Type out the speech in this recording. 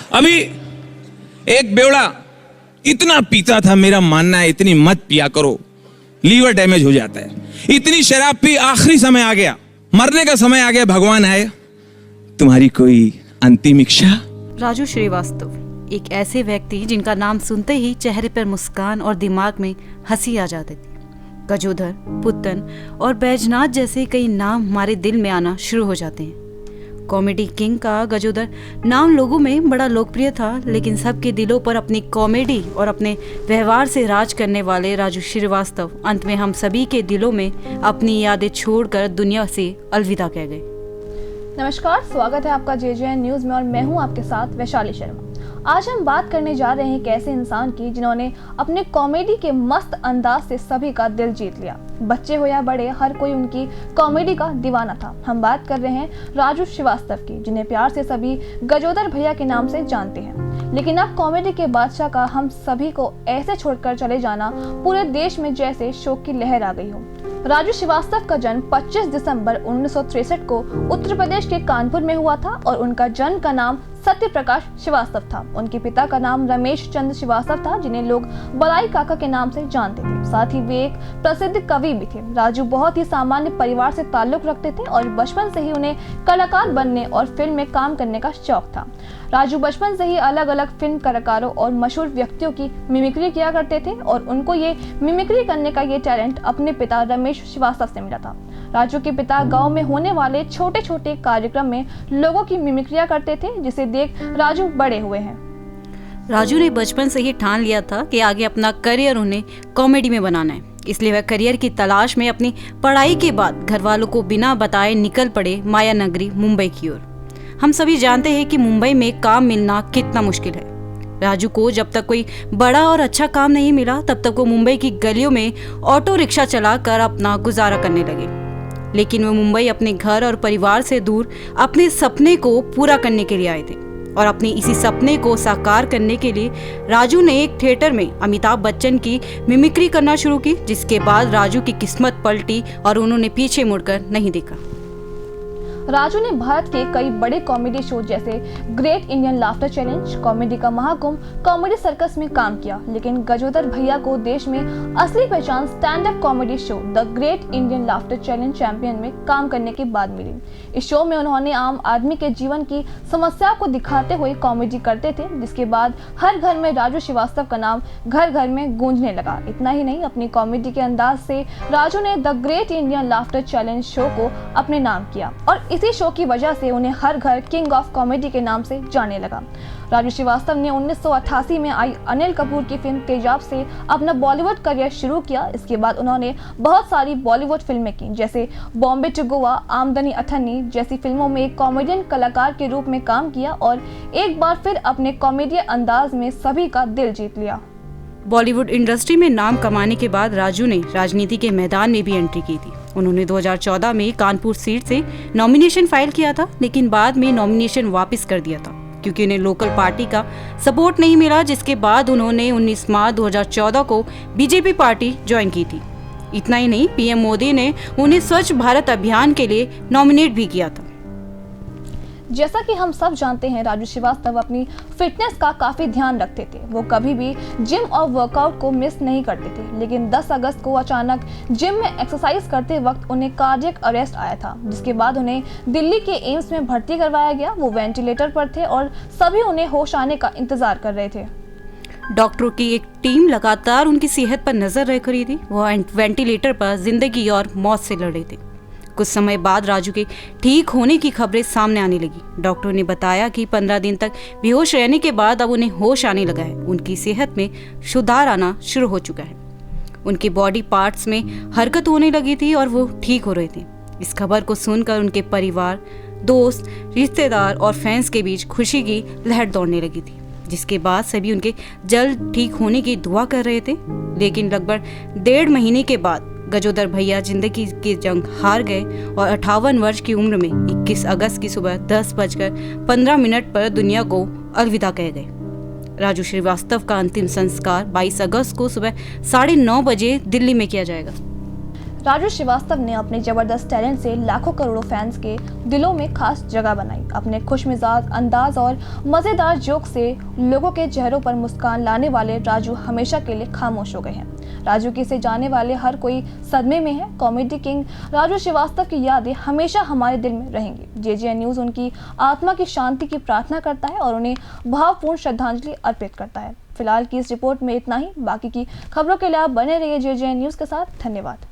अभी एक बेवड़ा इतना पीता था, मेरा मानना है इतनी मत पिया करो, लीवर डैमेज हो जाता है। इतनी शराब पी, आखिरी समय आ गया, मरने का समय आ गया, भगवान आए, तुम्हारी कोई अंतिम इच्छा? राजू श्रीवास्तव एक ऐसे व्यक्ति जिनका नाम सुनते ही चेहरे पर मुस्कान और दिमाग में हंसी आ जाती थी। गजोधर, पुत्तन और बैजनाथ जैसे कई नाम हमारे दिल में आना शुरू हो जाते हैं। कॉमेडी किंग का गजोधर नाम लोगों में बड़ा लोकप्रिय था, लेकिन सबके दिलों पर अपनी कॉमेडी और अपने व्यवहार से राज करने वाले राजू श्रीवास्तव अंत में हम सभी के दिलों में अपनी यादें छोड़कर दुनिया से अलविदा कह गए। नमस्कार, स्वागत है आपका JJN न्यूज में और मैं हूं आपके साथ वैशाली शर्मा। आज हम बात करने जा रहे हैं एक ऐसे इंसान की जिन्होंने अपने कॉमेडी के मस्त अंदाज से सभी का दिल जीत लिया। बच्चे हो या बड़े, हर कोई उनकी कॉमेडी का दीवाना था। हम बात कर रहे हैं राजू श्रीवास्तव की, जिन्हें प्यार से सभी गजोदर भैया के नाम से जानते हैं। लेकिन अब कॉमेडी के बादशाह का हम सभी को ऐसे छोड़कर चले जाना पूरे देश में जैसे शोक की लहर आ गई हो। राजू श्रीवास्तव का जन्म 25 दिसंबर 1963 को उत्तर प्रदेश के कानपुर में हुआ था और उनका जन्म का नाम सत्य प्रकाश श्रीवास्तव था। उनके पिता का नाम रमेश चंद्र श्रीवास्तव था, जिन्हें लोग बलाई काका के नाम से जानते थे। साथ ही वे एक प्रसिद्ध कवि भी थे। राजू बहुत ही सामान्य परिवार से ताल्लुक रखते थे और बचपन से ही उन्हें कलाकार बनने और फिल्म में काम करने का शौक था। राजू बचपन से ही अलग अलग फिल्म कलाकारों और मशहूर व्यक्तियों की मिमिक्री किया करते थे और उनको ये मिमिक्री करने का ये टैलेंट अपने पिता रमेश श्रीवास्तव से मिला था। राजू के पिता गांव में होने वाले छोटे छोटे कार्यक्रम में लोगों की मिमिक्रिया करते थे, जिसे देख राजू बड़े हुए हैं। राजू ने बचपन से ही ठान लिया था कि आगे अपना करियर उन्हें कॉमेडी में बनाना है, इसलिए वह करियर की तलाश में अपनी पढ़ाई के बाद घर वालों को बिना बताए निकल पड़े माया नगरी मुंबई की ओर। हम सभी जानते हैं कि मुंबई में काम मिलना कितना मुश्किल है। राजू को जब तक कोई बड़ा और अच्छा काम नहीं मिला तब तक वो मुंबई की गलियों में ऑटो रिक्शा चलाकर अपना गुजारा करने लगे। लेकिन वो मुंबई अपने घर और परिवार से दूर अपने सपने को पूरा करने के लिए आए थे और अपने इसी सपने को साकार करने के लिए राजू ने एक थिएटर में अमिताभ बच्चन की मिमिक्री करना शुरू की, जिसके बाद राजू की किस्मत पलटी और उन्होंने पीछे मुड़कर नहीं देखा। राजू ने भारत के कई बड़े कॉमेडी शो जैसे great Indian laughter challenge, comedy का महाकुंभ, कॉमेडी सर्कस में काम किया। लेकिन गजोदर भैया को देश में असली पहचान stand up comedy show the great Indian laughter challenge champion में काम करने के बाद मिली। इस शो में उन्होंने आम आदमी के जीवन की समस्या को दिखाते हुए कॉमेडी करते थे, जिसके बाद हर घर में राजू श्रीवास्तव का नाम घर घर में गूंजने लगा। इतना ही नहीं, अपनी कॉमेडी के अंदाज से राजू ने the great Indian laughter challenge show को अपने नाम किया और इसी शो की वजह से उन्हें हर घर किंग ऑफ कॉमेडी के नाम से जाने लगा। राजू श्रीवास्तव ने 1988 में आई अनिल कपूर की फिल्म तेजाब से अपना बॉलीवुड करियर शुरू किया। इसके बाद उन्होंने बहुत सारी बॉलीवुड फिल्में की, जैसे बॉम्बे टू गोवा, आमदनी अठन्नी जैसी फिल्मों में एक कॉमेडियन कलाकार के रूप में काम किया और एक बार फिर अपने कॉमेडी अंदाज में सभी का दिल जीत लिया। बॉलीवुड इंडस्ट्री में नाम कमाने के बाद राजू ने राजनीति के मैदान में भी एंट्री की थी। उन्होंने 2014 में कानपुर सीट से नॉमिनेशन फाइल किया था, लेकिन बाद में नॉमिनेशन वापस कर दिया था क्योंकि उन्हें लोकल पार्टी का सपोर्ट नहीं मिला, जिसके बाद उन्होंने 19 मार्च 2014 को बीजेपी पार्टी ज्वाइन की थी। इतना ही नहीं, पीएम मोदी ने उन्हें स्वच्छ भारत अभियान के लिए नॉमिनेट भी किया था। जैसा कि हम सब जानते हैं, राजू श्रीवास्तव अपनी फिटनेस का काफी ध्यान रखते थे। वो कभी भी जिम और वर्कआउट को मिस नहीं करते थे। लेकिन 10 अगस्त को अचानक जिम में एक्सरसाइज करते वक्त उन्हें कार्डियक अरेस्ट आया था, जिसके बाद उन्हें दिल्ली के एम्स में भर्ती करवाया गया। वो वेंटिलेटर पर थे और सभी उन्हें होश आने का इंतजार कर रहे थे। डॉक्टरों की एक टीम लगातार उनकी सेहत पर नजर रख रही थी। वो वेंटिलेटर पर जिंदगी और मौत से लड़ रहे थे। कुछ समय बाद राजू के ठीक होने की खबरें सामने आने लगी। डॉक्टरों ने बताया कि 15 दिन तक बेहोश रहने के बाद अब उन्हें होश आने लगा है। उनकी सेहत में सुधार आना शुरू हो चुका है। उनके बॉडी पार्ट्स में हरकत होने लगी थी और वो ठीक हो रहे थे। इस खबर को सुनकर उनके परिवार, दोस्त, रिश्तेदार और फैंस के बीच खुशी की लहर दौड़ने लगी थी, जिसके बाद सभी उनके जल्द ठीक होने की दुआ कर रहे थे। लेकिन लगभग 1.5 महीने के बाद गजोदर भैया जिंदगी की जंग हार गए और 58 वर्ष की उम्र में 21 अगस्त की सुबह 10:15 पर दुनिया को अलविदा कह गए। राजू श्रीवास्तव का अंतिम संस्कार 22 अगस्त को सुबह 9:30 बजे दिल्ली में किया जाएगा। राजू श्रीवास्तव ने अपने जबरदस्त टैलेंट से लाखों करोड़ों फैंस के दिलों में खास जगह बनाई। अपने खुशमिजाज अंदाज और मजेदार जोक से लोगों के चेहरों पर मुस्कान लाने वाले राजू हमेशा के लिए खामोश हो गए हैं। राजू की से जाने वाले हर कोई सदमे में है। कॉमेडी किंग राजू श्रीवास्तव की यादें हमेशा हमारे दिल में रहेंगी। जेजेएन न्यूज उनकी आत्मा की शांति की प्रार्थना करता है और उन्हें भावपूर्ण श्रद्धांजलि अर्पित करता है। फिलहाल की इस रिपोर्ट में इतना ही। बाकी की खबरों के लिए आप बने रहिए जेजेएन न्यूज के साथ। धन्यवाद।